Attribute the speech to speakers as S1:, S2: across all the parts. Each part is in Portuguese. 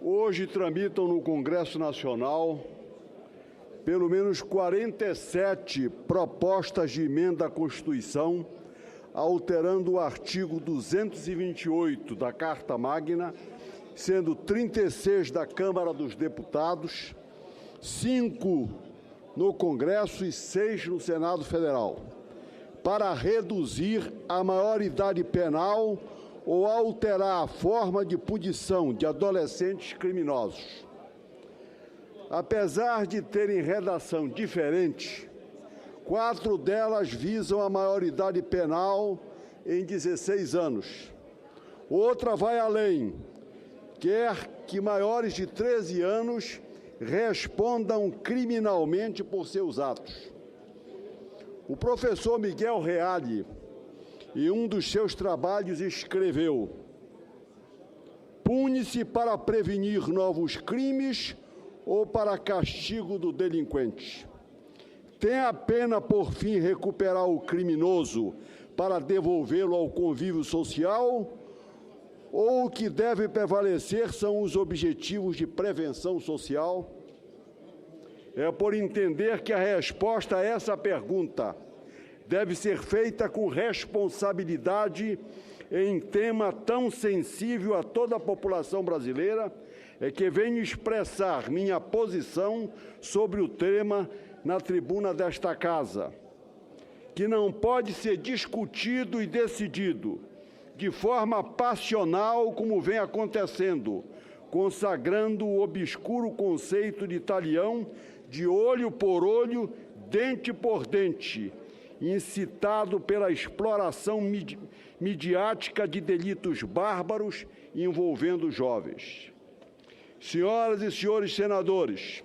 S1: Hoje tramitam no Congresso Nacional pelo menos 47 propostas de emenda à Constituição, alterando o artigo 228 da Carta Magna, sendo 36 da Câmara dos Deputados, 5 no Congresso e 6 no Senado Federal, para reduzir a maioridade penal ou alterar a forma de punição de adolescentes criminosos. Apesar de terem redação diferente, 4 delas visam a maioridade penal em 16 anos. Outra vai além, quer que maiores de 13 anos respondam criminalmente por seus atos. O professor Miguel Reale, em um dos seus trabalhos, escreveu: pune-se para prevenir novos crimes ou para castigo do delinquente? Tem a pena por fim recuperar o criminoso para devolvê-lo ao convívio social? Ou o que deve prevalecer são os objetivos de prevenção social? É por entender que a resposta a essa pergunta deve ser feita com responsabilidade em tema tão sensível a toda a população brasileira, é que venho expressar minha posição sobre o tema na tribuna desta Casa, que não pode ser discutido e decidido de forma passional, como vem acontecendo, consagrando o obscuro conceito de Talião de olho por olho, dente por dente, incitado pela exploração midiática de delitos bárbaros envolvendo jovens. Senhoras e senhores senadores,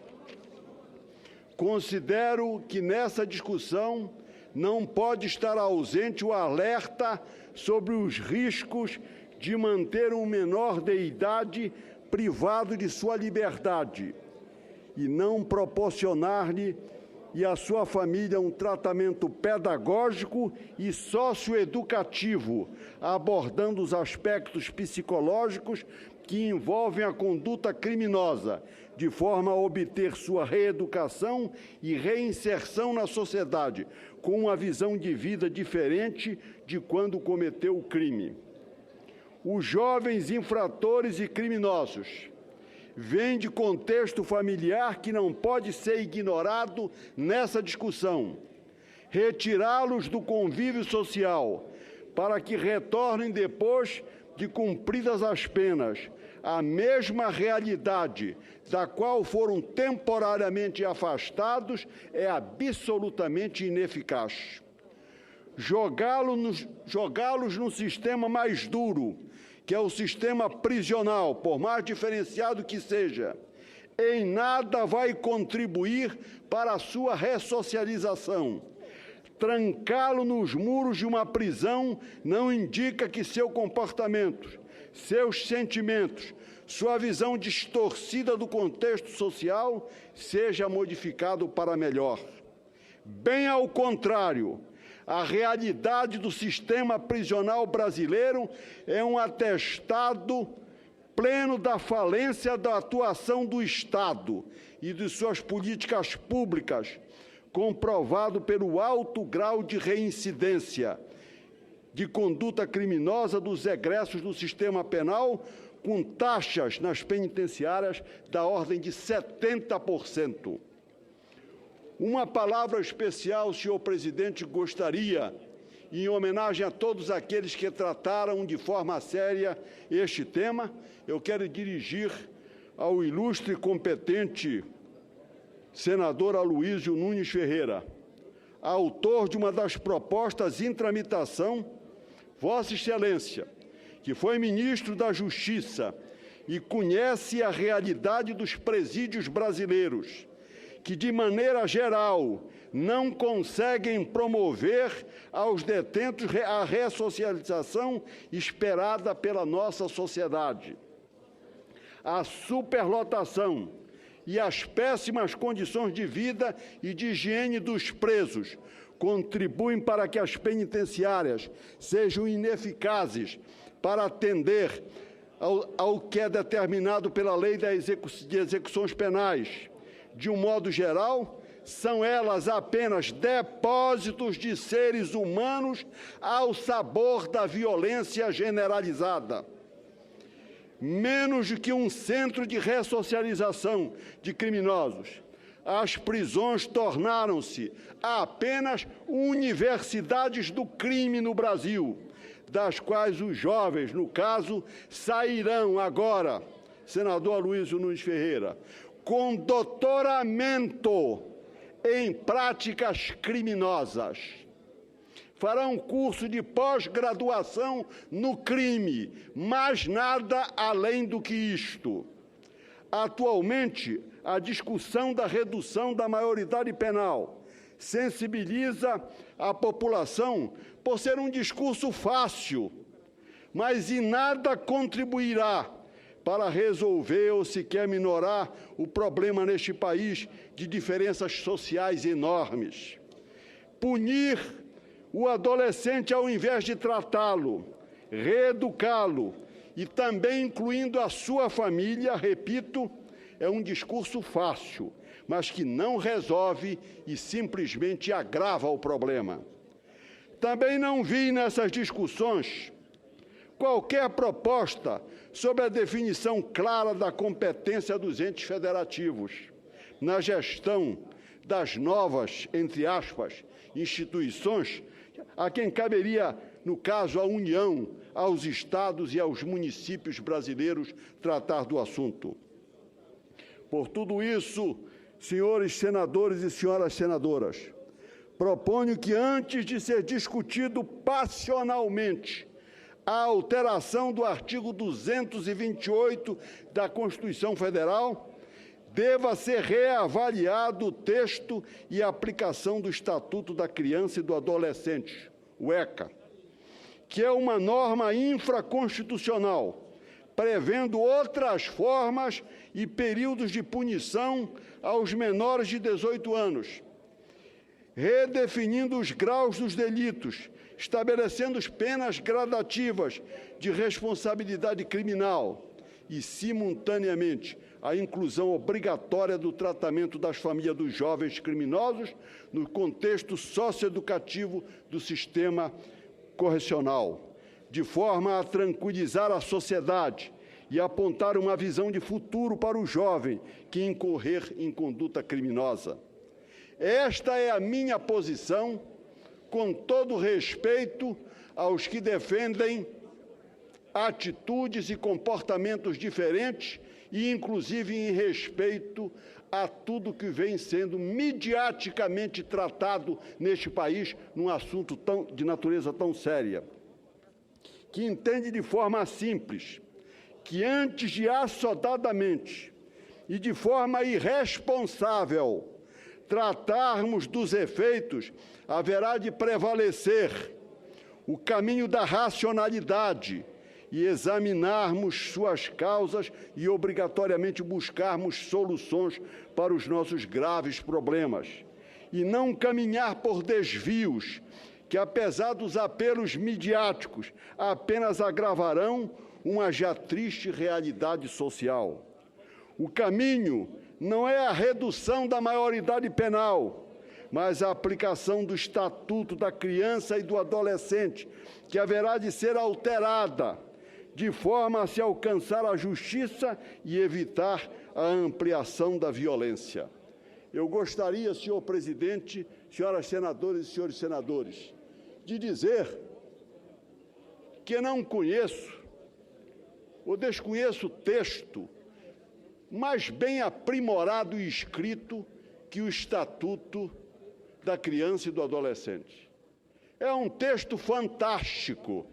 S1: considero que nessa discussão não pode estar ausente o alerta sobre os riscos de manter um menor de idade privado de sua liberdade e não proporcionar-lhe e à sua família um tratamento pedagógico e socioeducativo, abordando os aspectos psicológicos que envolvem a conduta criminosa, de forma a obter sua reeducação e reinserção na sociedade, com uma visão de vida diferente de quando cometeu o crime. Os jovens infratores e criminosos vêm de contexto familiar que não pode ser ignorado nessa discussão. Retirá-los do convívio social para que retornem depois de cumpridas as penas à mesma realidade da qual foram temporariamente afastados é absolutamente ineficaz. Jogá-los no sistema mais duro, que é o sistema prisional, por mais diferenciado que seja, em nada vai contribuir para a sua ressocialização. Trancá-lo nos muros de uma prisão não indica que seu comportamento, seus sentimentos, sua visão distorcida do contexto social seja modificado para melhor. Bem ao contrário, a realidade do sistema prisional brasileiro é um atestado pleno da falência da atuação do Estado e de suas políticas públicas, comprovado pelo alto grau de reincidência de conduta criminosa dos egressos do sistema penal, com taxas nas penitenciárias da ordem de 70%. Uma palavra especial, senhor presidente, gostaria, em homenagem a todos aqueles que trataram de forma séria este tema, eu quero dirigir ao ilustre e competente senador Aloísio Nunes Ferreira, autor de uma das propostas em tramitação. Vossa Excelência, que foi ministro da Justiça e conhece a realidade dos presídios brasileiros, que, de maneira geral, não conseguem promover aos detentos a ressocialização esperada pela nossa sociedade. A superlotação e as péssimas condições de vida e de higiene dos presos contribuem para que as penitenciárias sejam ineficazes para atender ao que é determinado pela Lei de Execuções Penais. De um modo geral, são elas apenas depósitos de seres humanos ao sabor da violência generalizada. Menos do que um centro de ressocialização de criminosos, as prisões tornaram-se apenas universidades do crime no Brasil, das quais os jovens, no caso, sairão agora, senador Aloysio Nunes Ferreira, com doutoramento em práticas criminosas. Farão curso de pós-graduação no crime, mas nada além do que isto. Atualmente, a discussão da redução da maioridade penal sensibiliza a população por ser um discurso fácil, mas em nada contribuirá para resolver ou sequer minorar o problema neste país de diferenças sociais enormes. Punir o adolescente, ao invés de tratá-lo, reeducá-lo e também incluindo a sua família, repito, é um discurso fácil, mas que não resolve e simplesmente agrava o problema. Também não vi nessas discussões qualquer proposta sobre a definição clara da competência dos entes federativos na gestão das novas, entre aspas, instituições, a quem caberia, no caso, a União, aos estados e aos municípios brasileiros tratar do assunto. Por tudo isso, senhores senadores e senhoras senadoras, proponho que, antes de ser discutido passionalmente a alteração do artigo 228 da Constituição Federal, deva ser reavaliado o texto e a aplicação do Estatuto da Criança e do Adolescente, o ECA, que é uma norma infraconstitucional, prevendo outras formas e períodos de punição aos menores de 18 anos, redefinindo os graus dos delitos, estabelecendo penas gradativas de responsabilidade criminal e, simultaneamente, a inclusão obrigatória do tratamento das famílias dos jovens criminosos no contexto socioeducativo do sistema correcional, de forma a tranquilizar a sociedade e apontar uma visão de futuro para o jovem que incorrer em conduta criminosa. Esta é a minha posição, com todo respeito aos que defendem atitudes e comportamentos diferentes e, inclusive, em respeito a tudo que vem sendo mediaticamente tratado neste país num assunto de natureza tão séria, que entende de forma simples que, antes de assodadamente e de forma irresponsável tratarmos dos efeitos, haverá de prevalecer o caminho da racionalidade e examinarmos suas causas e obrigatoriamente buscarmos soluções para os nossos graves problemas, e não caminhar por desvios que, apesar dos apelos midiáticos, apenas agravarão uma já triste realidade social. O caminho não é a redução da maioridade penal, mas a aplicação do Estatuto da Criança e do Adolescente, que haverá de ser alterada, de forma a se alcançar a justiça e evitar a ampliação da violência. Eu gostaria, senhor presidente, senhoras senadoras e senhores senadores, de dizer que não conheço ou desconheço o texto mais bem aprimorado e escrito que o Estatuto da Criança e do Adolescente. É um texto fantástico.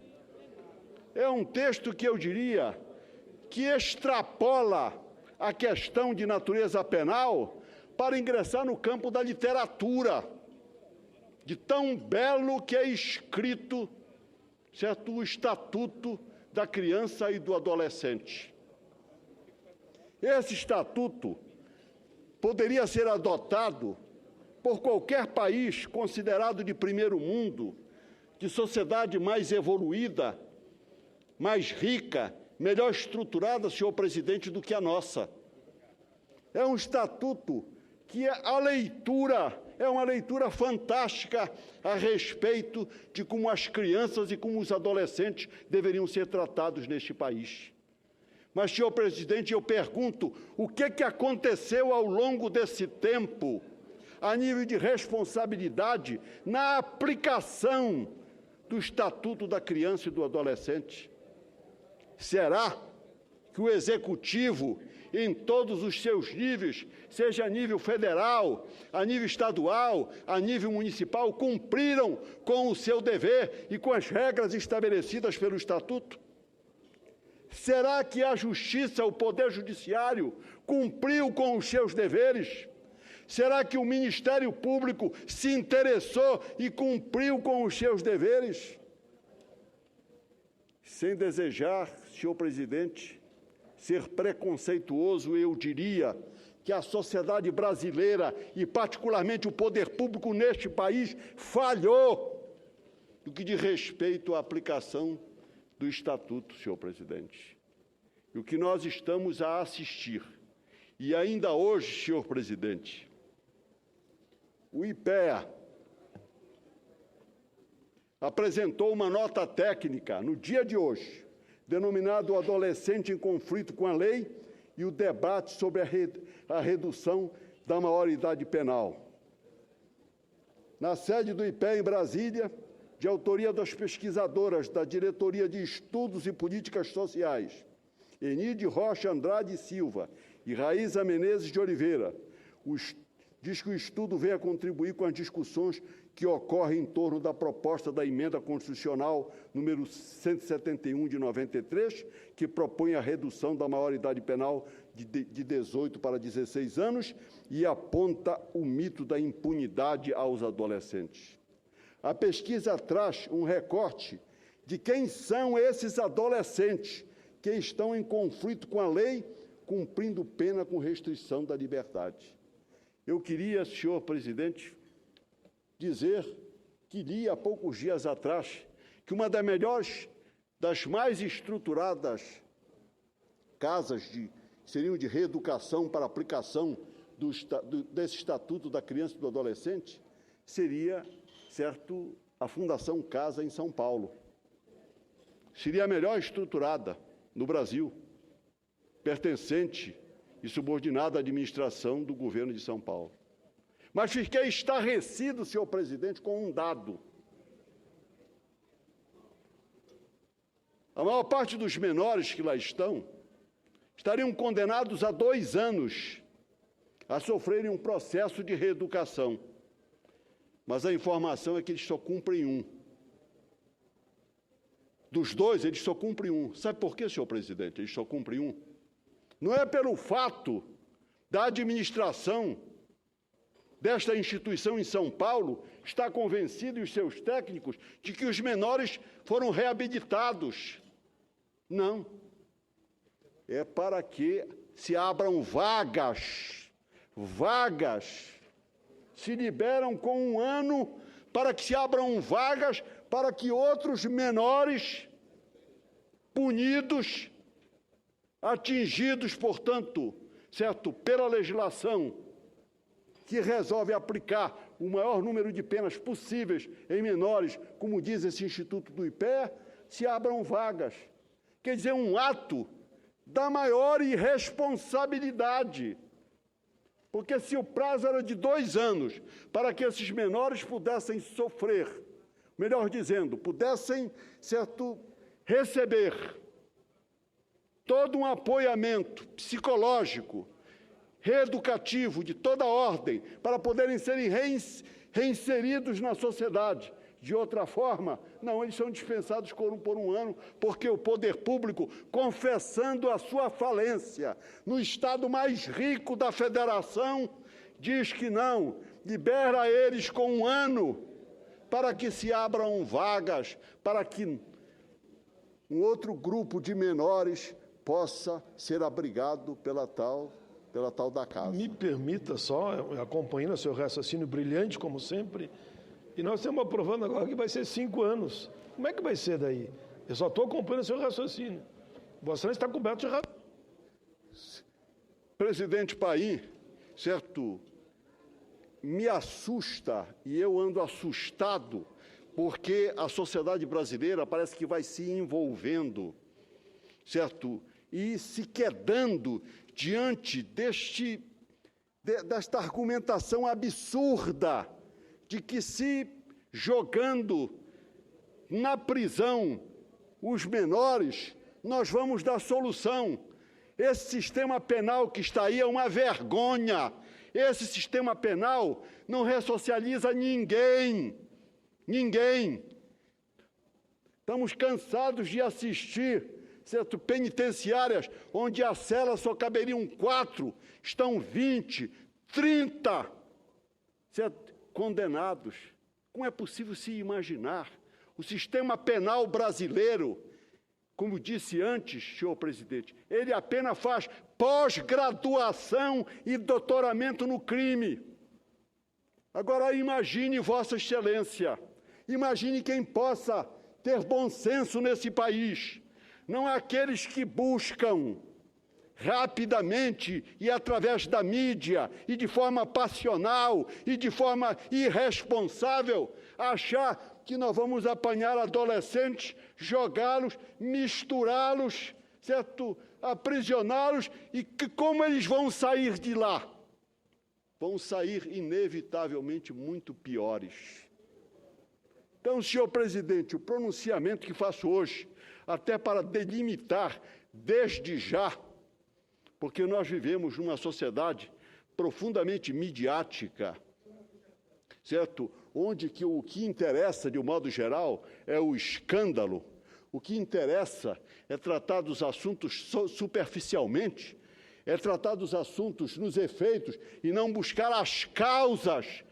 S1: É um texto que eu diria que extrapola a questão de natureza penal para ingressar no campo da literatura, de tão belo que é escrito, certo, o Estatuto da Criança e do Adolescente. Esse estatuto poderia ser adotado por qualquer país considerado de primeiro mundo, de sociedade mais evoluída, mais rica, melhor estruturada, senhor presidente, do que a nossa. É um estatuto que é uma leitura fantástica a respeito de como as crianças e como os adolescentes deveriam ser tratados neste país. Mas, senhor presidente, eu pergunto, o que aconteceu ao longo desse tempo, a nível de responsabilidade, na aplicação do Estatuto da Criança e do Adolescente? Será que o Executivo, em todos os seus níveis, seja a nível federal, a nível estadual, a nível municipal, cumpriram com o seu dever e com as regras estabelecidas pelo Estatuto? Será que a Justiça, o Poder Judiciário, cumpriu com os seus deveres? Será que o Ministério Público se interessou e cumpriu com os seus deveres? Sem desejar, senhor presidente, ser preconceituoso, eu diria que a sociedade brasileira e particularmente o poder público neste país falhou no que diz respeito à aplicação do Estatuto, senhor presidente. E o que nós estamos a assistir, e ainda hoje, senhor presidente, o IPEA apresentou uma nota técnica no dia de hoje, denominado Adolescente em Conflito com a Lei e o debate sobre a redução da maioridade penal. Na sede do IPEA, em Brasília, de autoria das pesquisadoras da Diretoria de Estudos e Políticas Sociais, Enide Rocha Andrade Silva e Raíza Menezes de Oliveira, diz que o estudo veio a contribuir com as discussões que ocorrem em torno da proposta da emenda constitucional número 171 de 93, que propõe a redução da maioridade penal de 18 para 16 anos e aponta o mito da impunidade aos adolescentes. A pesquisa traz um recorte de quem são esses adolescentes que estão em conflito com a lei, cumprindo pena com restrição da liberdade. Eu queria, senhor presidente, dizer que li há poucos dias atrás que uma das mais estruturadas casas que seriam de reeducação para aplicação desse Estatuto da Criança e do Adolescente seria, certo, a Fundação Casa em São Paulo. Seria a melhor estruturada no Brasil, pertencente e subordinada à administração do governo de São Paulo. Mas fiquei estarrecido, senhor presidente, com um dado. A maior parte dos menores que lá estariam condenados a 2 anos a sofrerem um processo de reeducação. Mas a informação é que eles só cumprem 1. Dos 2, eles só cumprem 1. Sabe por quê, senhor presidente? Eles só cumprem 1. Não é pelo fato da administração desta instituição em São Paulo estar convencido, e os seus técnicos, de que os menores foram reabilitados. Não. É para que se abram vagas. Se liberam com 1 ano para que se abram vagas para que outros menores punidos, atingidos, portanto, certo, pela legislação que resolve aplicar o maior número de penas possíveis em menores, como diz esse Instituto do IPEA, se abram vagas. Quer dizer, um ato da maior irresponsabilidade. Porque se o prazo era de 2 anos para que esses menores pudessem sofrer, melhor dizendo, pudessem, certo, receber todo um apoiamento psicológico, reeducativo, de toda ordem, para poderem serem reinseridos na sociedade. De outra forma, não, eles são dispensados por 1 ano, porque o poder público, confessando a sua falência, no estado mais rico da federação, diz que não, libera eles com 1 ano, para que se abram vagas, para que um outro grupo de menores possa ser abrigado pela tal da casa.
S2: Me permita só, acompanhando o seu raciocínio brilhante, como sempre, e nós estamos aprovando agora que vai ser 5 anos. Como é que vai ser daí? Eu só estou acompanhando o seu raciocínio. Vossa Excelência está coberto de razão.
S1: Presidente Paim, certo, me assusta e eu ando assustado porque a sociedade brasileira parece que vai se envolvendo, certo, e se quedando diante desta argumentação absurda de que se jogando na prisão os menores, nós vamos dar solução. Esse sistema penal que está aí é uma vergonha. Esse sistema penal não ressocializa ninguém. Ninguém. Estamos cansados de assistir, certo, penitenciárias onde a cela só caberiam 4, estão 20, 30, certo, condenados. Como é possível se imaginar? O sistema penal brasileiro, como disse antes, senhor presidente, ele apenas faz pós-graduação e doutoramento no crime. Agora, imagine, Vossa Excelência, imagine quem possa ter bom senso nesse país. Não aqueles que buscam rapidamente e através da mídia e de forma passional e de forma irresponsável achar que nós vamos apanhar adolescentes, jogá-los, misturá-los, certo? Aprisioná-los e que como eles vão sair de lá? Vão sair inevitavelmente muito piores. Então, senhor presidente, o pronunciamento que faço hoje, até para delimitar desde já, porque nós vivemos numa sociedade profundamente midiática, certo? Onde que o que interessa, de um modo geral, é o escândalo. O que interessa é tratar dos assuntos superficialmente, é tratar dos assuntos nos efeitos e não buscar as causas.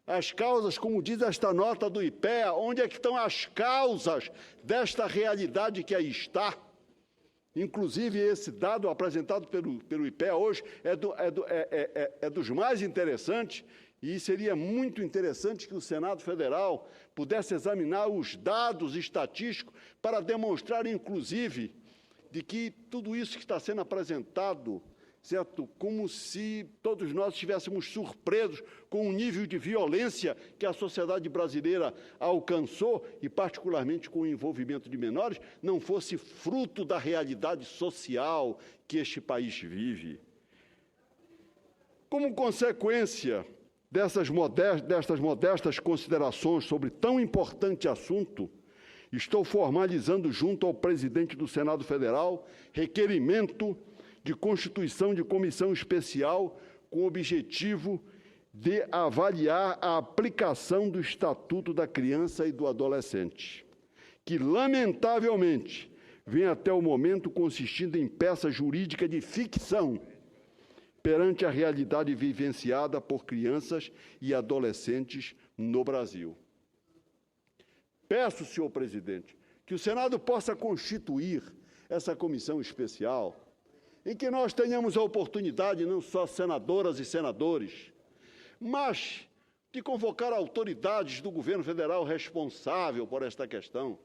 S1: As causas, como diz esta nota do IPEA, onde é que estão as causas desta realidade que aí está? Inclusive, esse dado apresentado pelo IPEA hoje é dos mais interessantes, e seria muito interessante que o Senado Federal pudesse examinar os dados estatísticos para demonstrar, inclusive, de que tudo isso que está sendo apresentado, certo, como se todos nós estivéssemos surpresos com o nível de violência que a sociedade brasileira alcançou, e particularmente com o envolvimento de menores, não fosse fruto da realidade social que este país vive. Como consequência destas modestas considerações sobre tão importante assunto, estou formalizando junto ao presidente do Senado Federal requerimento de constituição de comissão especial com o objetivo de avaliar a aplicação do Estatuto da Criança e do Adolescente, que, lamentavelmente, vem até o momento consistindo em peça jurídica de ficção perante a realidade vivenciada por crianças e adolescentes no Brasil. Peço, senhor presidente, que o Senado possa constituir essa comissão especial, em que nós tenhamos a oportunidade, não só senadoras e senadores, mas de convocar autoridades do governo federal responsável por esta questão,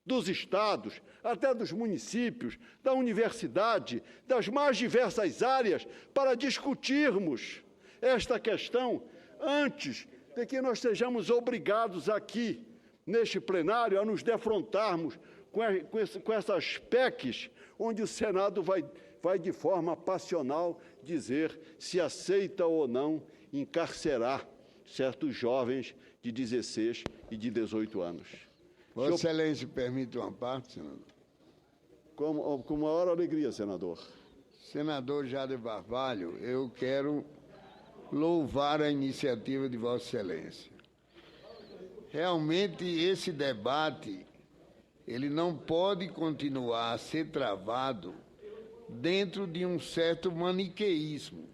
S1: dos estados, até dos municípios, da universidade, das mais diversas áreas, para discutirmos esta questão antes de que nós sejamos obrigados aqui, neste plenário, a nos defrontarmos com essas PECs, onde o Senado vai de forma passional dizer se aceita ou não encarcerar certos jovens de 16 e de 18 anos.
S3: Vossa Excelência, permite uma parte, senador?
S1: Com maior alegria, senador.
S3: Senador Jader Barbalho, eu quero louvar a iniciativa de Vossa Excelência. Realmente, esse debate, ele não pode continuar a ser travado dentro de um certo maniqueísmo.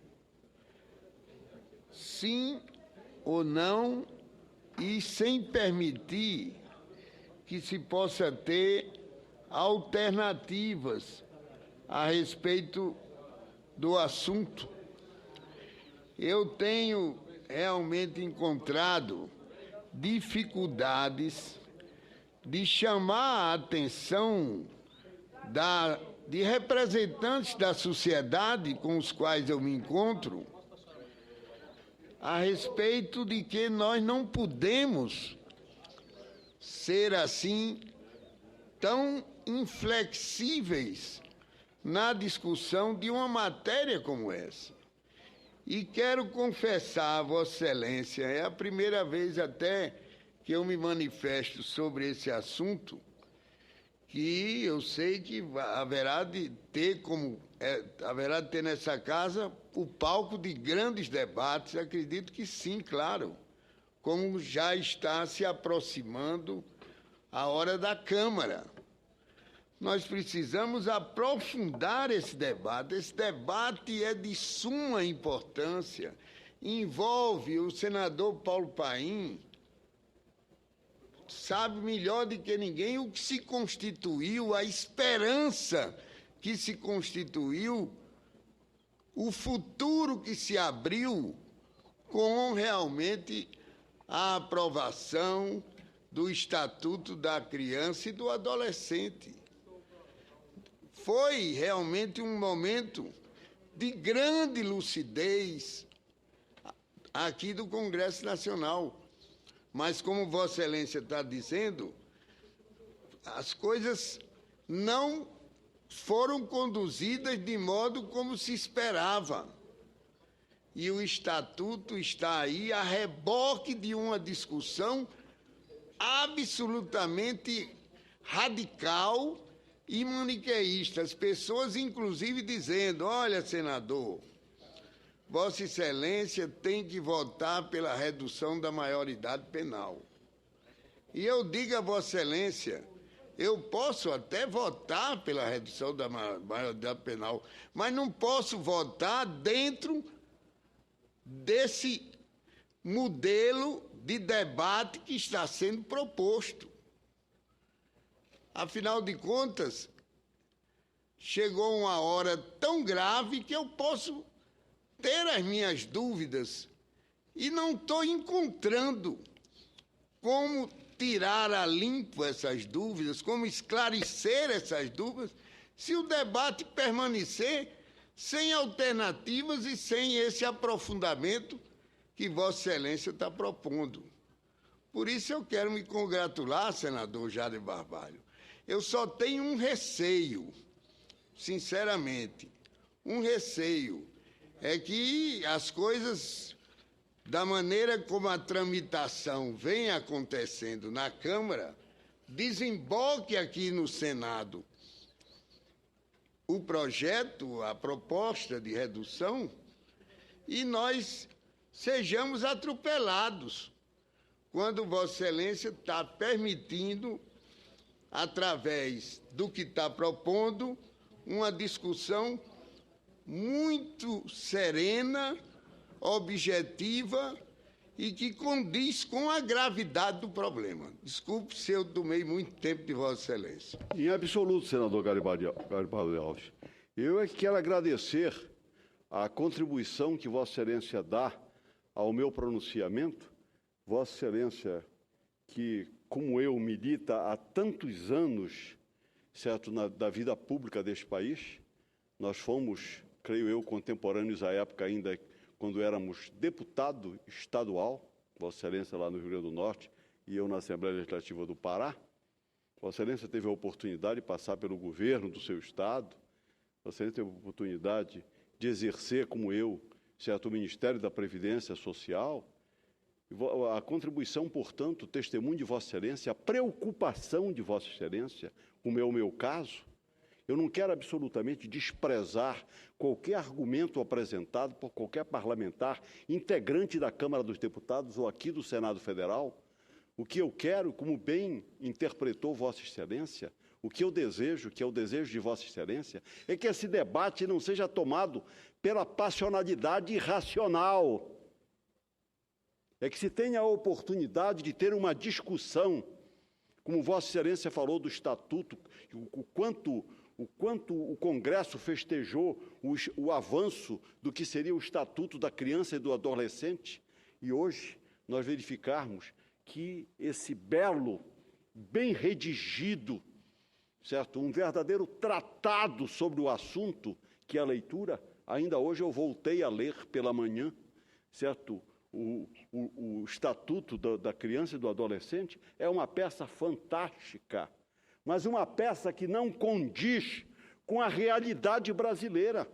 S3: Sim ou não, e sem permitir que se possa ter alternativas a respeito do assunto. Eu tenho realmente encontrado dificuldades de chamar a atenção de representantes da sociedade com os quais eu me encontro a respeito de que nós não podemos ser assim tão inflexíveis na discussão de uma matéria como essa. E quero confessar a Vossa Excelência, é a primeira vez até que eu me manifesto sobre esse assunto, que eu sei que haverá de ter nessa casa o palco de grandes debates. Acredito que sim, claro, como já está se aproximando a hora da Câmara. Nós precisamos aprofundar esse debate. Esse debate é de suma importância, envolve o senador Paulo Paim, sabe melhor do que ninguém o que se constituiu, a esperança que se constituiu, o futuro que se abriu com realmente a aprovação do Estatuto da Criança e do Adolescente. Foi realmente um momento de grande lucidez aqui do Congresso Nacional. Mas, como Vossa Excelência está dizendo, as coisas não foram conduzidas de modo como se esperava. E o Estatuto está aí a reboque de uma discussão absolutamente radical e maniqueísta. As pessoas, inclusive, dizendo: olha, senador, Vossa Excelência tem que votar pela redução da maioridade penal. E eu digo a Vossa Excelência, eu posso até votar pela redução da maioridade penal, mas não posso votar dentro desse modelo de debate que está sendo proposto. Afinal de contas, chegou uma hora tão grave que eu posso ter as minhas dúvidas e não estou encontrando como tirar a limpo essas dúvidas, como esclarecer essas dúvidas, se o debate permanecer sem alternativas e sem esse aprofundamento que Vossa Excelência está propondo. Por isso eu quero me congratular, senador Jader Barbalho. Eu só tenho um receio, sinceramente, um receio, é que as coisas, da maneira como a tramitação vem acontecendo na Câmara, desemboque aqui no Senado o projeto, a proposta de redução, e nós sejamos atropelados quando Vossa Excelência está permitindo, através do que está propondo, uma discussão muito serena, objetiva e que condiz com a gravidade do problema. Desculpe se eu tomei muito tempo de Vossa Excelência.
S1: Em absoluto, senador Garibaldi Alves. Eu é que quero agradecer a contribuição que Vossa Excelência dá ao meu pronunciamento. Vossa Excelência, que, como eu, milita há tantos anos, certo, da vida pública deste país. Nós fomos, creio eu, contemporâneos à época ainda, quando éramos deputado estadual, Vossa Excelência lá no Rio Grande do Norte, e eu na Assembleia Legislativa do Pará. Vossa Excelência teve a oportunidade de passar pelo governo do seu estado. Vossa Excelência teve a oportunidade de exercer, como eu, certo, o Ministério da Previdência Social. A contribuição, portanto, o testemunho de Vossa Excelência, a preocupação de Vossa Excelência, como é o meu caso. Eu não quero absolutamente desprezar qualquer argumento apresentado por qualquer parlamentar, integrante da Câmara dos Deputados ou aqui do Senado Federal. O que eu quero, como bem interpretou Vossa Excelência, o que eu desejo, que é o desejo de Vossa Excelência, é que esse debate não seja tomado pela passionalidade irracional. É que se tenha a oportunidade de ter uma discussão, como Vossa Excelência falou do Estatuto, o quanto o Congresso festejou o avanço do que seria o Estatuto da Criança e do Adolescente, e hoje nós verificarmos que esse belo, bem redigido, certo? Um verdadeiro tratado sobre o assunto, que é a leitura. Ainda hoje eu voltei a ler pela manhã, certo? O Estatuto da Criança e do Adolescente. É uma peça fantástica, mas uma peça que não condiz com a realidade brasileira.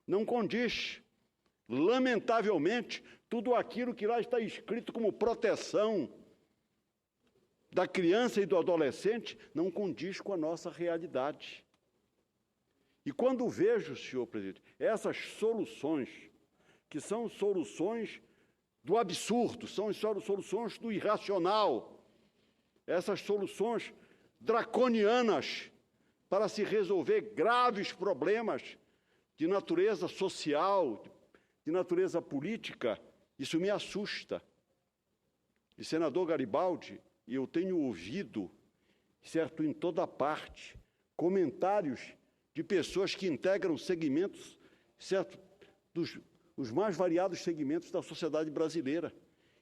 S1: Não condiz. Lamentavelmente, tudo aquilo que lá está escrito como proteção da criança e do adolescente não condiz com a nossa realidade. E quando vejo, senhor presidente, essas soluções, que são soluções do absurdo, são soluções do irracional, essas soluções draconianas para se resolver graves problemas de natureza social, de natureza política, isso me assusta. E, senador Garibaldi, eu tenho ouvido, certo, em toda parte, comentários de pessoas que integram segmentos, certo, os mais variados segmentos da sociedade brasileira,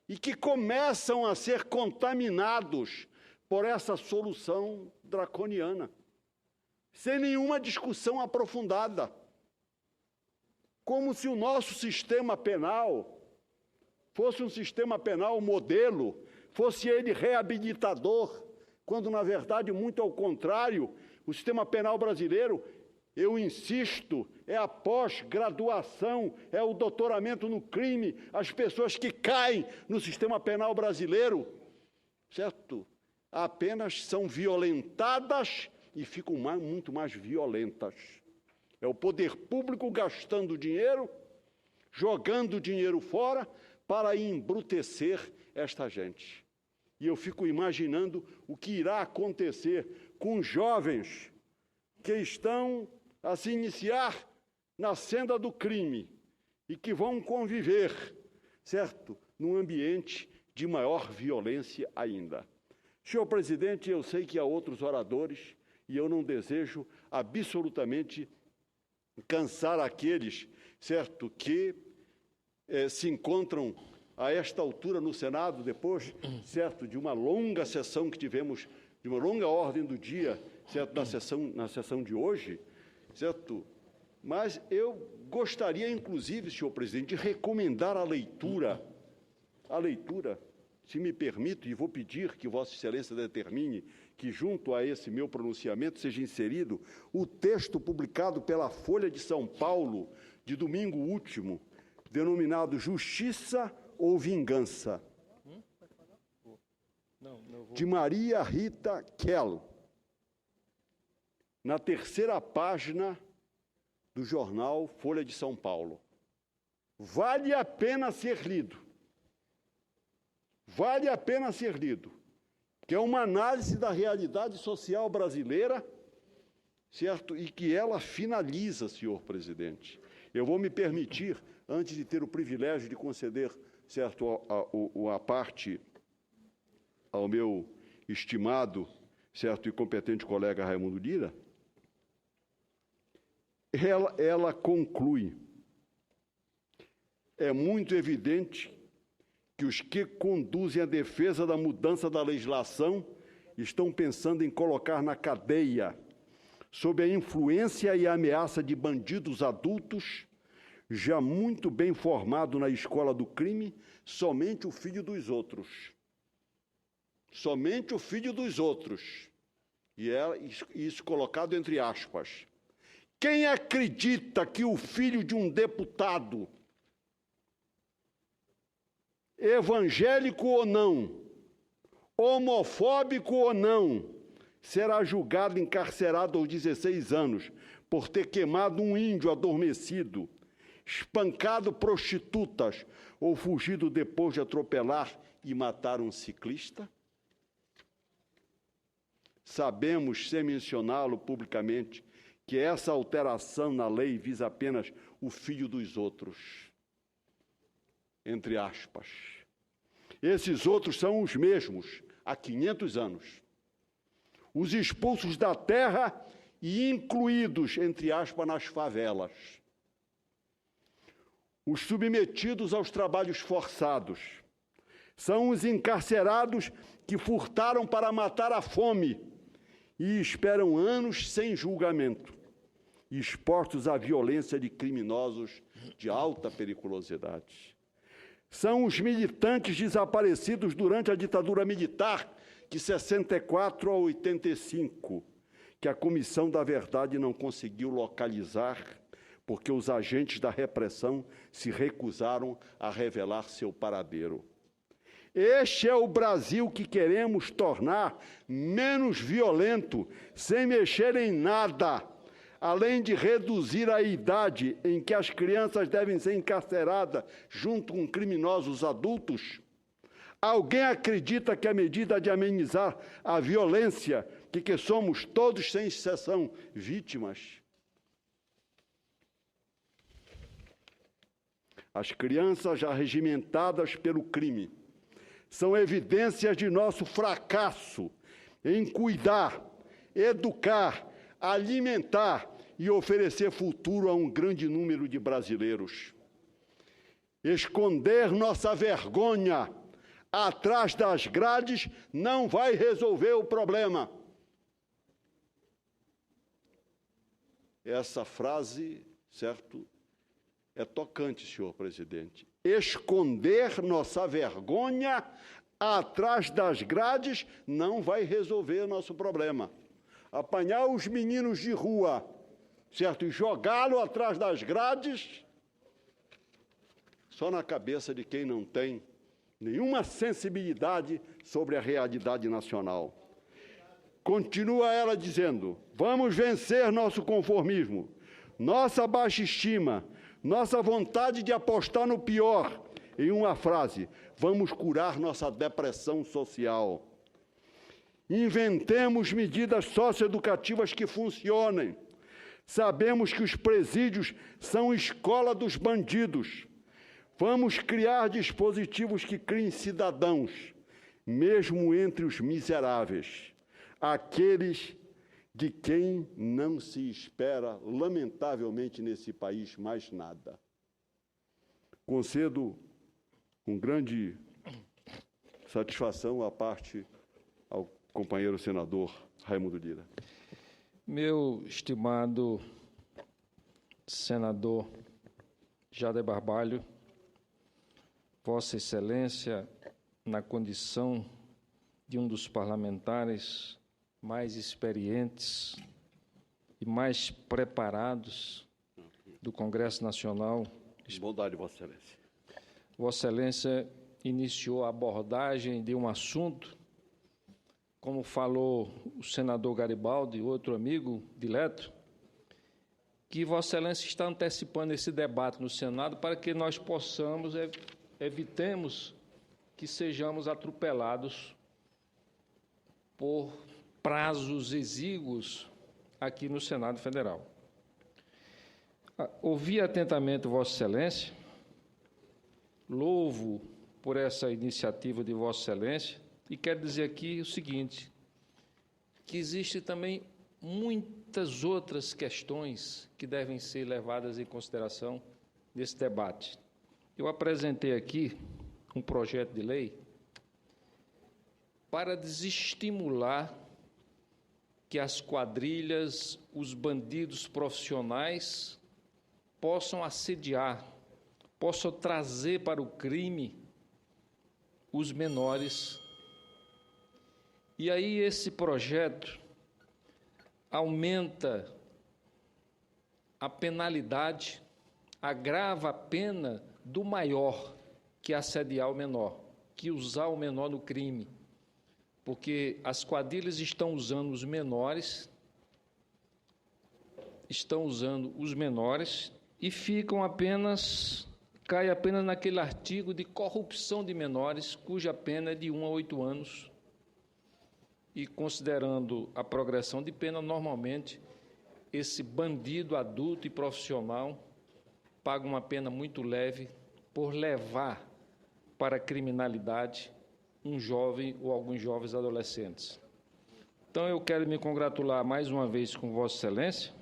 S1: e que começam a ser contaminados por essa solução draconiana, sem nenhuma discussão aprofundada. Como se o nosso sistema penal fosse um sistema penal modelo, fosse ele reabilitador, quando, na verdade, muito ao contrário, o sistema penal brasileiro, eu insisto, é a pós-graduação, é o doutoramento no crime. As pessoas que caem no sistema penal brasileiro, certo, apenas são violentadas e ficam muito mais violentas. É o poder público gastando dinheiro, jogando dinheiro fora para embrutecer esta gente. E eu fico imaginando o que irá acontecer com jovens que estão a se iniciar na senda do crime e que vão conviver, certo, num ambiente de maior violência ainda. Senhor presidente, eu sei que há outros oradores e eu não desejo absolutamente cansar aqueles, certo, que se encontram a esta altura no Senado, depois, certo, de uma longa sessão que tivemos, de uma longa ordem do dia, certo, na sessão de hoje, certo? Mas eu gostaria, inclusive, senhor presidente, de recomendar a leitura, se me permite, e vou pedir que Vossa Excelência determine que, junto a esse meu pronunciamento, seja inserido o texto publicado pela Folha de São Paulo, de domingo último, denominado Justiça ou Vingança, de Maria Rita Kell, na 3ª página do jornal Folha de São Paulo. Vale a pena ser lido. Vale a pena ser lido, que é uma análise da realidade social brasileira, certo? E que ela finaliza, senhor presidente. Eu vou me permitir, antes de ter o privilégio de conceder, certo, a parte ao meu estimado, certo, e competente colega Raimundo Lira, ela conclui: é muito evidente que os que conduzem a defesa da mudança da legislação estão pensando em colocar na cadeia, sob a influência e a ameaça de bandidos adultos, já muito bem formado na escola do crime, somente o filho dos outros. Somente o filho dos outros. E isso colocado entre aspas. Quem acredita que o filho de um deputado, evangélico ou não, homofóbico ou não, será julgado e encarcerado aos 16 anos por ter queimado um índio adormecido, espancado prostitutas ou fugido depois de atropelar e matar um ciclista? Sabemos, sem mencioná-lo publicamente, que essa alteração na lei visa apenas o filho dos outros, entre aspas. Esses outros são os mesmos há 500 anos. Os expulsos da terra e incluídos, entre aspas, nas favelas. Os submetidos aos trabalhos forçados. São os encarcerados que furtaram para matar a fome e esperam anos sem julgamento, expostos à violência de criminosos de alta periculosidade. São os militantes desaparecidos durante a ditadura militar, de 64 a 85, que a Comissão da Verdade não conseguiu localizar, porque os agentes da repressão se recusaram a revelar seu paradeiro. Este é o Brasil que queremos tornar menos violento, sem mexer em nada, além de reduzir a idade em que as crianças devem ser encarceradas junto com criminosos adultos? Alguém acredita que a medida de amenizar a violência, de que somos todos, sem exceção, vítimas? As crianças já regimentadas pelo crime são evidências de nosso fracasso em cuidar, educar, alimentar e oferecer futuro a um grande número de brasileiros. Esconder nossa vergonha atrás das grades não vai resolver o problema. Essa frase, certo, é tocante, senhor presidente. Esconder nossa vergonha atrás das grades não vai resolver o nosso problema. Apanhar os meninos de rua, certo, e jogá-lo atrás das grades, só na cabeça de quem não tem nenhuma sensibilidade sobre a realidade nacional. Continua ela dizendo: vamos vencer nosso conformismo, nossa baixa estima, nossa vontade de apostar no pior. Em uma frase, vamos curar nossa depressão social. Inventemos medidas socioeducativas que funcionem. Sabemos que os presídios são escola dos bandidos. Vamos criar dispositivos que criem cidadãos, mesmo entre os miseráveis, aqueles de quem não se espera, lamentavelmente, nesse país mais nada. Concedo com grande satisfação à parte ao companheiro senador Raimundo Lira.
S4: Meu estimado senador Jader Barbalho, Vossa Excelência, na condição de um dos parlamentares mais experientes e mais preparados do Congresso Nacional.
S1: Bondade, Vossa Excelência.
S4: Vossa Excelência iniciou a abordagem de um assunto, como falou o senador Garibaldi, outro amigo dileto, que Vossa Excelência está antecipando esse debate no Senado para que nós possamos, evitemos que sejamos atropelados por prazos exíguos aqui no Senado Federal. Ouvi atentamente Vossa Excelência, louvo por essa iniciativa de Vossa Excelência e quero dizer aqui o seguinte, que existe também muitas outras questões que devem ser levadas em consideração nesse debate. Eu apresentei aqui um projeto de lei para desestimular que as quadrilhas, os bandidos profissionais possam assediar, possam trazer para o crime os menores. E aí esse projeto aumenta a penalidade, agrava a pena do maior que assediar o menor, que usar o menor no crime. Porque as quadrilhas estão usando os menores, e cai apenas naquele artigo de corrupção de menores, cuja pena é de 1 a 8 anos. E considerando a progressão de pena, normalmente, esse bandido adulto e profissional paga uma pena muito leve por levar para a criminalidade um jovem ou alguns jovens adolescentes. Então, eu quero me congratular mais uma vez com Vossa Excelência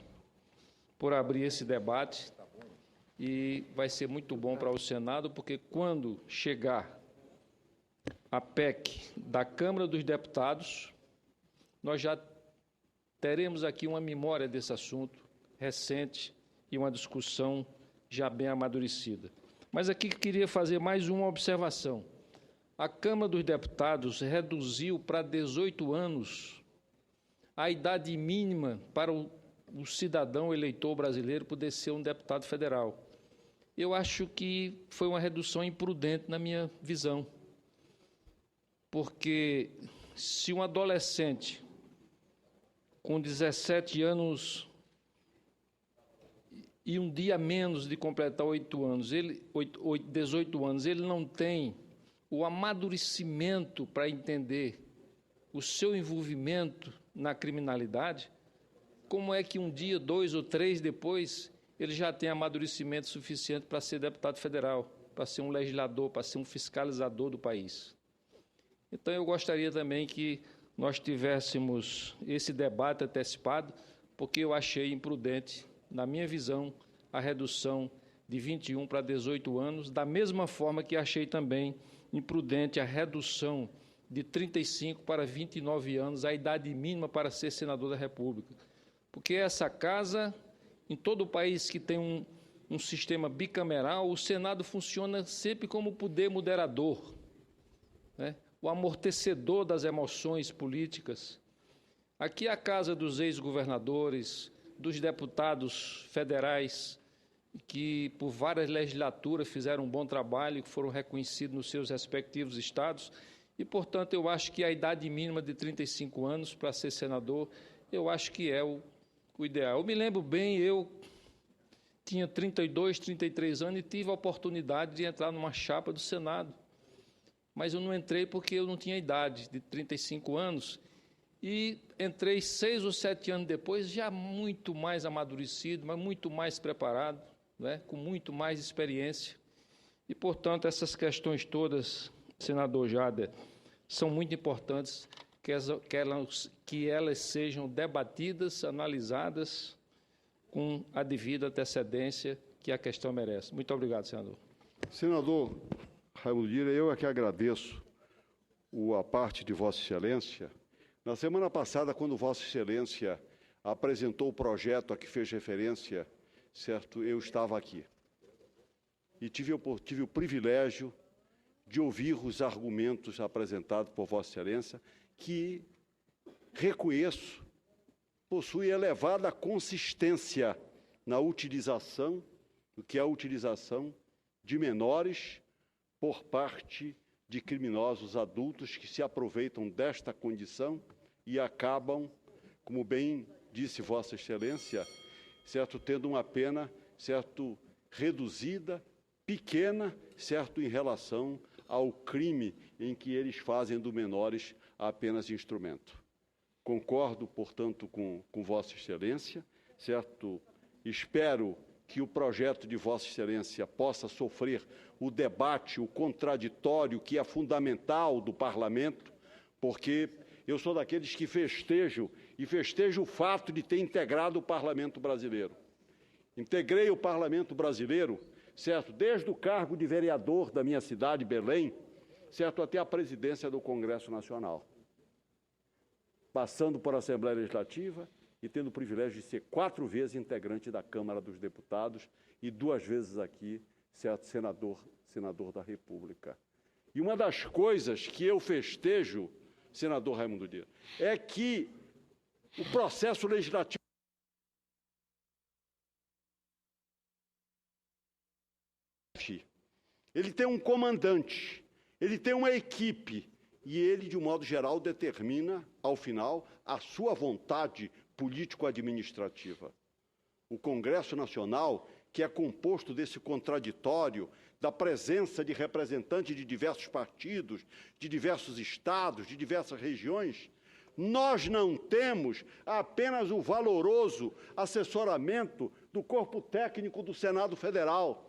S4: por abrir esse debate e vai ser muito bom para o Senado, porque quando chegar a PEC da Câmara dos Deputados, nós já teremos aqui uma memória desse assunto recente e uma discussão já bem amadurecida. Mas aqui queria fazer mais uma observação. A Câmara dos Deputados reduziu para 18 anos a idade mínima para o cidadão eleitor brasileiro poder ser um deputado federal. Eu acho que foi uma redução imprudente na minha visão, porque se um adolescente com 17 anos e um dia menos de completar 18 anos, ele não tem o amadurecimento para entender o seu envolvimento na criminalidade, como é que um dia, 2 ou 3 depois, ele já tem amadurecimento suficiente para ser deputado federal, para ser um legislador, para ser um fiscalizador do país? Então, eu gostaria também que nós tivéssemos esse debate antecipado, porque eu achei imprudente, na minha visão, a redução de 21 para 18 anos, da mesma forma que achei também imprudente a redução de 35 para 29 anos, a idade mínima para ser senador da República. Porque essa casa, em todo o país que tem um sistema bicameral, o Senado funciona sempre como poder moderador, né? O amortecedor das emoções políticas. Aqui é a casa dos ex-governadores, dos deputados federais, que por várias legislaturas fizeram um bom trabalho, que foram reconhecidos nos seus respectivos estados, e, portanto, eu acho que a idade mínima de 35 anos para ser senador, eu acho que é o ideal. Eu me lembro bem, eu tinha 32, 33 anos e tive a oportunidade de entrar numa chapa do Senado, mas eu não entrei porque eu não tinha idade, de 35 anos, e entrei 6 ou 7 anos depois, já muito mais amadurecido, mas muito mais preparado, né, com muito mais experiência. E, portanto, essas questões todas, senador Jader, são muito importantes que elas sejam debatidas, analisadas com a devida antecedência que a questão merece. Muito obrigado, senador.
S1: Senador Raimundo Dira, eu é que agradeço a parte de Vossa Excelência. Na semana passada, quando Vossa Excelência apresentou o projeto a que fez referência, certo, eu estava aqui. E tive o privilégio de ouvir os argumentos apresentados por Vossa Excelência, que, reconheço, possui elevada consistência na utilização, do que é a utilização de menores por parte de criminosos adultos que se aproveitam desta condição e acabam, como bem disse Vossa Excelência, certo, tendo uma pena, certo, reduzida, pequena, certo, em relação ao crime em que eles fazem do menores apenas instrumento. Concordo, portanto, com Vossa Excelência, certo? Espero que o projeto de Vossa Excelência possa sofrer o debate, o contraditório, que é fundamental do Parlamento, porque eu sou daqueles que festejo o fato de ter integrado o Parlamento brasileiro. Integrei o Parlamento brasileiro, certo, desde o cargo de vereador da minha cidade, Belém, certo, até a presidência do Congresso Nacional, passando por Assembleia Legislativa e tendo o privilégio de ser 4 vezes integrante da Câmara dos Deputados e 2 vezes aqui, certo, senador da República. E uma das coisas que eu festejo, senador Raimundo Dira, é que o processo legislativo ele tem um comandante, ele tem uma equipe e ele, de um modo geral, determina, ao final, a sua vontade político-administrativa. O Congresso Nacional, que é composto desse contraditório, da presença de representantes de diversos partidos, de diversos estados, de diversas regiões, nós não temos apenas o valoroso assessoramento do corpo técnico do Senado Federal.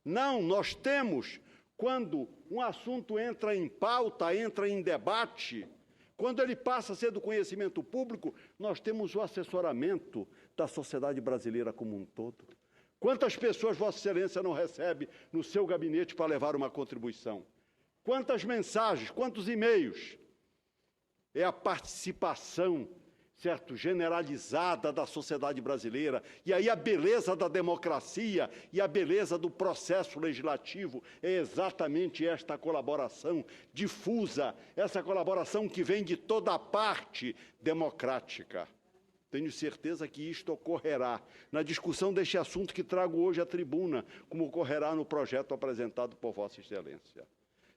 S1: Não, nós temos, quando um assunto entra em pauta, entra em debate, quando ele passa a ser do conhecimento público, nós temos o assessoramento da sociedade brasileira como um todo. Quantas pessoas Vossa Excelência não recebe no seu gabinete para levar uma contribuição? Quantas mensagens, quantos e-mails? É a participação, certo, generalizada da sociedade brasileira. E aí a beleza da democracia e a beleza do processo legislativo é exatamente esta colaboração difusa, essa colaboração que vem de toda a parte democrática. Tenho certeza que isto ocorrerá na discussão deste assunto que trago hoje à tribuna, como ocorrerá no projeto apresentado por Vossa Excelência.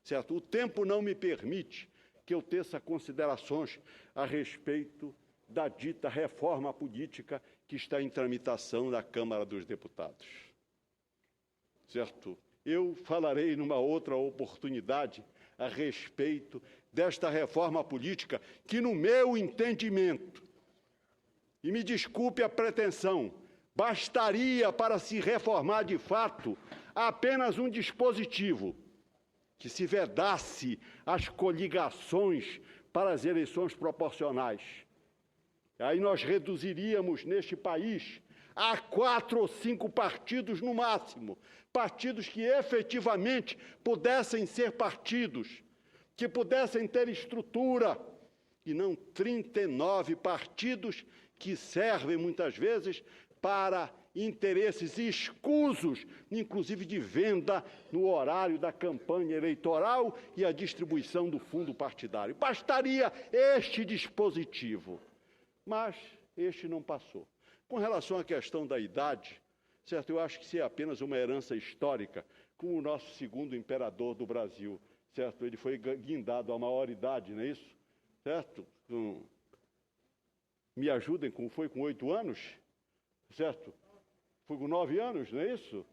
S1: Certo? O tempo não me permite que eu teça considerações a respeito da dita reforma política que está em tramitação na Câmara dos Deputados. Certo? Eu falarei numa outra oportunidade a respeito desta reforma política que, no meu entendimento, e me desculpe a pretensão, bastaria para se reformar de fato apenas um dispositivo que se vedasse as coligações para as eleições proporcionais. Aí nós reduziríamos neste país a 4 ou 5 partidos no máximo, partidos que efetivamente pudessem ser partidos, que pudessem ter estrutura, e não 39 partidos que servem muitas vezes para interesses escusos, inclusive de venda no horário da campanha eleitoral e a distribuição do fundo partidário. Bastaria este dispositivo. Mas este não passou. Com relação à questão da idade, certo? Eu acho que isso é apenas uma herança histórica, como o nosso segundo imperador do Brasil, certo? Ele foi guindado à maioridade, não é isso? Certo? Me ajudem, como foi com 8 anos, certo? Foi com 9 anos, não é isso?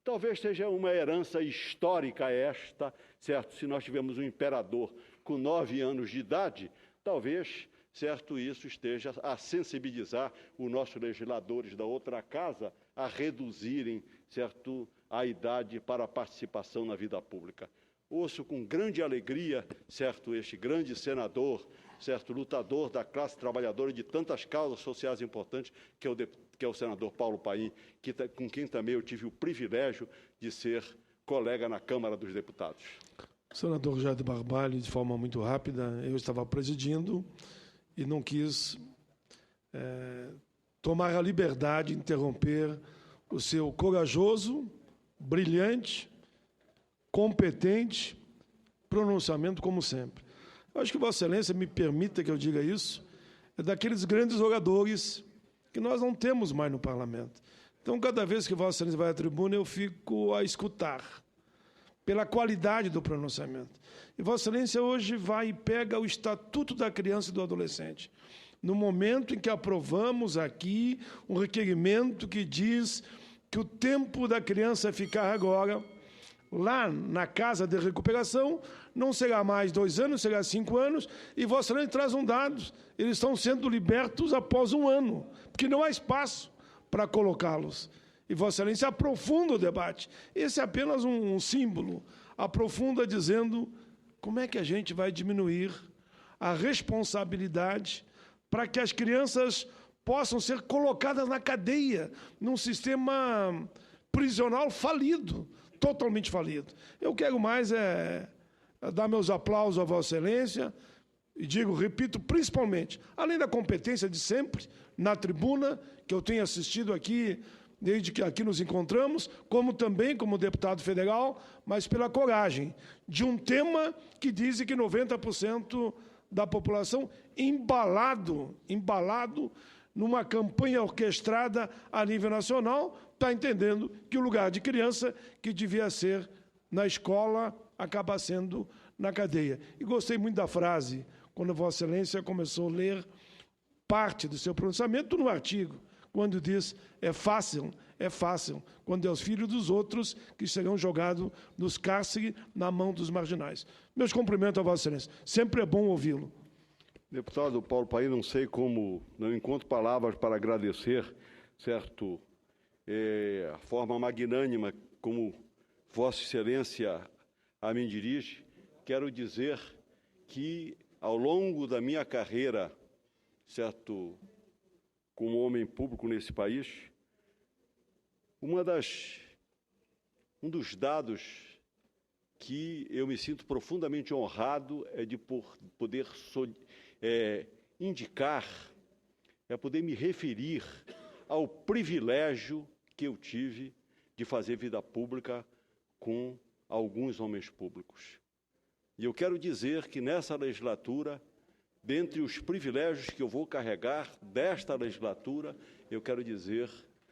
S1: Talvez seja uma herança histórica esta, certo? Se nós tivermos um imperador com 9 anos de idade, talvez, certo, isso esteja a sensibilizar os nossos legisladores da outra casa a reduzirem, certo, a idade para a participação na vida pública. Ouço com grande alegria, certo, este grande senador, certo, lutador da classe trabalhadora e de tantas causas sociais importantes, que é o senador Paulo Paim, com quem também eu tive o privilégio de ser colega na Câmara dos Deputados.
S2: Senador Jader Barbalho, de forma muito rápida, eu estava presidindo e não quis tomar a liberdade de interromper o seu corajoso, brilhante, competente pronunciamento, como sempre. Eu acho que Vossa Excelência, me permita que eu diga isso, é daqueles grandes oradores que nós não temos mais no Parlamento. Então, cada vez que Vossa Excelência vai à tribuna, eu fico a escutar, pela qualidade do pronunciamento. E Vossa Excelência hoje vai e pega o Estatuto da Criança e do Adolescente, no momento em que aprovamos aqui um requerimento que diz que o tempo da criança ficar agora lá na casa de recuperação não será mais 2 anos, será 5 anos, e Vossa Excelência traz um dado, eles estão sendo libertos após 1 ano, porque não há espaço para colocá-los. E Vossa Excelência aprofunda o debate. Esse é apenas um símbolo, aprofunda dizendo como é que a gente vai diminuir a responsabilidade para que as crianças possam ser colocadas na cadeia, num sistema prisional falido, totalmente falido. Eu quero mais dar meus aplausos a Vossa Excelência, e digo, repito, principalmente, além da competência de sempre, na tribuna, que eu tenho assistido aqui, desde que aqui nos encontramos, como também como deputado federal, mas pela coragem de um tema que diz que 90% da população embalado numa campanha orquestrada a nível nacional, está entendendo que o lugar de criança que devia ser na escola acaba sendo na cadeia. E gostei muito da frase, quando Vossa Excelência começou a ler parte do seu pronunciamento no artigo, quando diz, é fácil, quando é os filhos dos outros que serão jogados nos cárceres na mão dos marginais. Meus cumprimentos a Vossa Excelência. Sempre é bom ouvi-lo.
S1: Deputado Paulo Paim, não sei como, não encontro palavras para agradecer, certo, a forma magnânima como Vossa Excelência a me dirige. Quero dizer que, ao longo da minha carreira, certo, como homem público nesse país, um dos dados que eu me sinto profundamente honrado é de poder indicar, é poder me referir ao privilégio que eu tive de fazer vida pública com alguns homens públicos. E eu quero dizer que nessa legislatura, dentre os privilégios que eu vou carregar desta legislatura, eu quero dizer,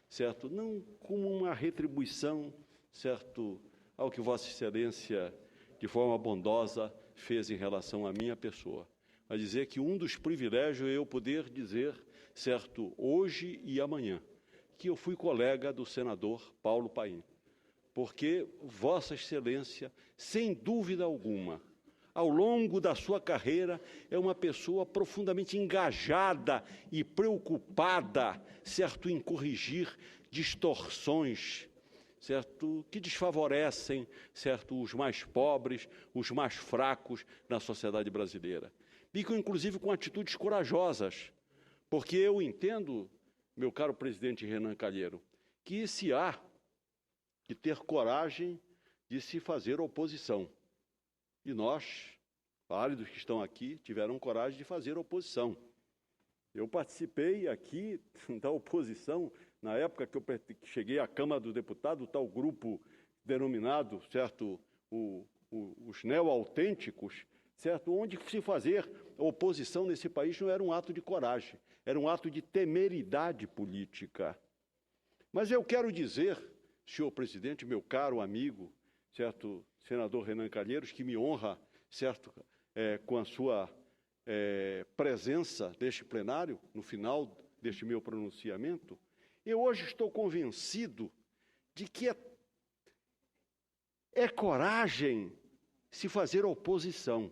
S1: certo, não como uma retribuição, certo, ao que Vossa Excelência, de forma bondosa, fez em relação à minha pessoa, mas dizer que um dos privilégios é eu poder dizer, certo, hoje e amanhã, que eu fui colega do senador Paulo Paim, porque Vossa Excelência, sem dúvida alguma, ao longo da sua carreira, é uma pessoa profundamente engajada e preocupada, certo, em corrigir distorções, certo, que desfavorecem, certo, os mais pobres, os mais fracos na sociedade brasileira. E inclusive com atitudes corajosas, porque eu entendo, meu caro presidente Renan Calheiro, que se há de ter coragem de se fazer oposição. E nós, válidos que estão aqui, tiveram coragem de fazer oposição. Eu participei aqui da oposição, na época que eu cheguei à Câmara dos Deputados, o tal grupo denominado, certo, os neo-autênticos, certo, onde se fazer oposição nesse país não era um ato de coragem, era um ato de temeridade política. Mas eu quero dizer, senhor presidente, meu caro amigo, certo, senador Renan Calheiros, que me honra, certo, com a sua presença neste plenário, no final deste meu pronunciamento, eu hoje estou convencido de que é coragem se fazer oposição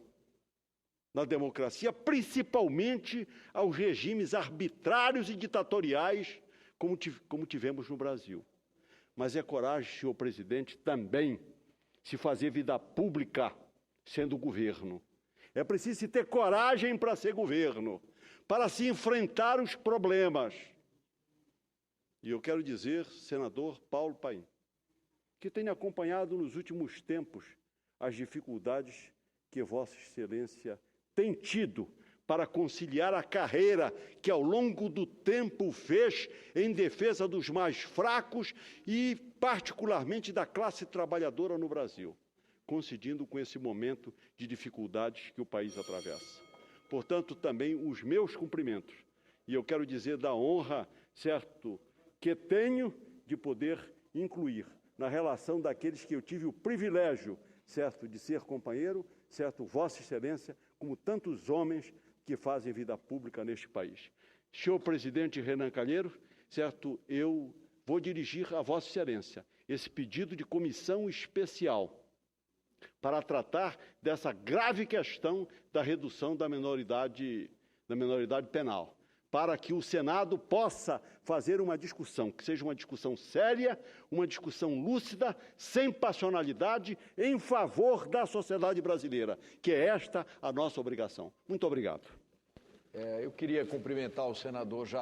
S1: na democracia, principalmente aos regimes arbitrários e ditatoriais como tivemos no Brasil. Mas é coragem, senhor presidente, também se fazer vida pública sendo governo. É preciso se ter coragem para ser governo, para se enfrentar os problemas. E eu quero dizer, senador Paulo Paim, que tenho acompanhado nos últimos tempos as dificuldades que Vossa Excelência tem tido para conciliar a carreira que ao longo do tempo fez em defesa dos mais fracos e particularmente da classe trabalhadora no Brasil, coincidindo com esse momento de dificuldades que o país atravessa. Portanto, também os meus cumprimentos. E eu quero dizer da honra, certo, que tenho de poder incluir na relação daqueles que eu tive o privilégio, certo, de ser companheiro, certo, Vossa Excelência, como tantos homens que fazem vida pública neste país. Senhor presidente Renan Calheiros, certo, eu vou dirigir a Vossa Excelência esse pedido de comissão especial para tratar dessa grave questão da redução da minoridade penal, para que o Senado possa fazer uma discussão, que seja uma discussão séria, uma discussão lúcida, sem passionalidade, em favor da sociedade brasileira, que é esta a nossa obrigação. Muito obrigado.
S5: Eu queria cumprimentar o senador já